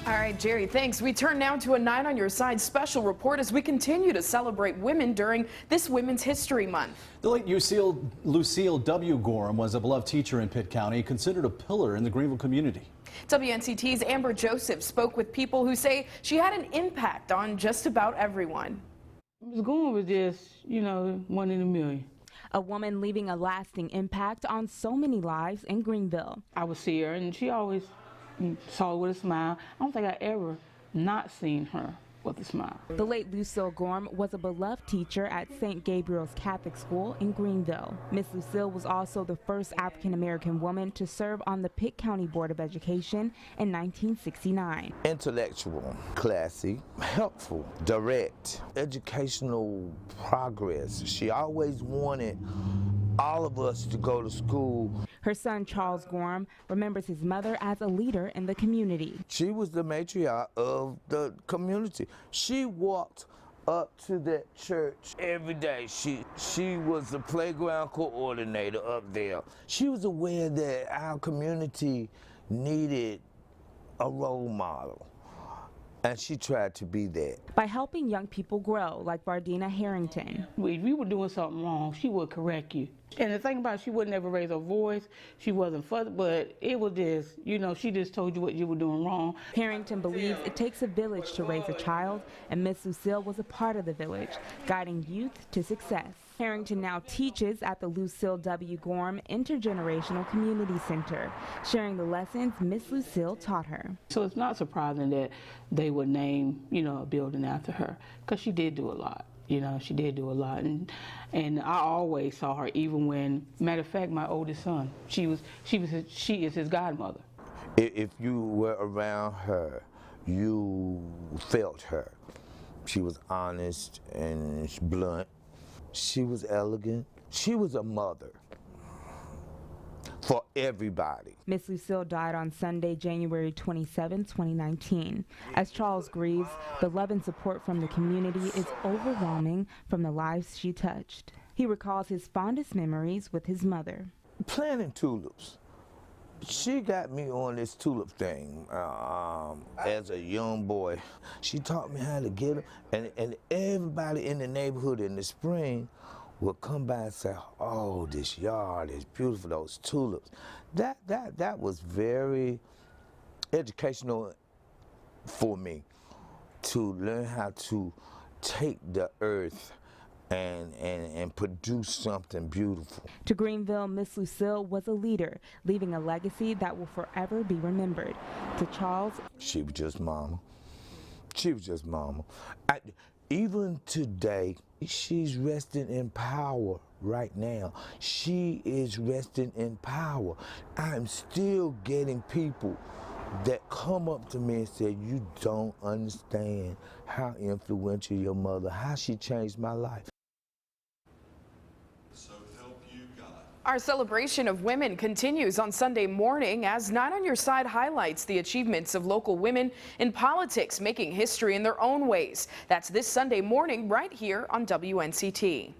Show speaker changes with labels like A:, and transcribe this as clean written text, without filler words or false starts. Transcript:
A: All right, Jerry, thanks. We turn now to a 9 on Your Side special report as we continue to celebrate women during this Women's History Month.
B: The late Lucille W. Gorham was a beloved teacher in Pitt County, considered a pillar in the Greenville community.
A: WNCT's Amber Joseph spoke with people who say she had an impact on just about everyone.
C: Ms. Gorham was just, one in a million.
D: A woman leaving a lasting impact on so many lives in Greenville.
C: I would see her, and she always saw her with a smile. I don't think I ever not seen her with a smile.
D: The late Lucille Gorham was a beloved teacher at St. Gabriel's Catholic School in Greenville. Miss Lucille was also the first African-American woman to serve on the Pitt County Board of Education in 1969.
E: Intellectual, classy, helpful, direct, educational progress. She always wanted all of us to go to school.
D: Her son Charles Gorham remembers his mother as a leader in the community.
E: She was the matriarch of the community. She walked up to that church every day. She was the playground coordinator up there. She was aware that our community needed a role model, and she tried to be that.
D: By helping young people grow, like Bardina Harrington.
C: If you were doing something wrong, she would correct you. And the thing about it, she would never raise her voice. She wasn't fussy, but it was just, she just told you what you were doing wrong.
D: Harrington believes it takes a village to raise a child, and Miss Lucille was a part of the village, guiding youth to success. Harrington now teaches at the Lucille W. Gorham Intergenerational Community Center, sharing the lessons Miss Lucille taught her.
C: So it's not surprising that they would name, a building after her, because she did do a lot. She did do a lot, and I always saw her. Even when, matter of fact, my oldest son, she is his godmother.
E: If you were around her, you felt her. She was honest and blunt. She was elegant. She was a mother for everybody.
D: Miss Lucille died on Sunday, January 27, 2019. As Charles grieves, the love and support from the community is overwhelming from the lives she touched. He recalls his fondest memories with his mother.
E: Planting tulips. She got me on this tulip thing as a young boy. She taught me how to get them, and everybody in the neighborhood in the spring would come by and say, "Oh, this yard is beautiful, those tulips." That was very educational for me, to learn how to take the earth and produce something beautiful.
D: To Greenville, Miss Lucille was a leader, leaving a legacy that will forever be remembered. To Charles,
E: she was just mama. She was just mama. Even today, she's resting in power right now. She is resting in power. I'm still getting people that come up to me and say, "You don't understand how influential your mother, how she changed my life."
A: Our celebration of women continues on Sunday morning as 9 on Your Side highlights the achievements of local women in politics, making history in their own ways. That's this Sunday morning right here on WNCT.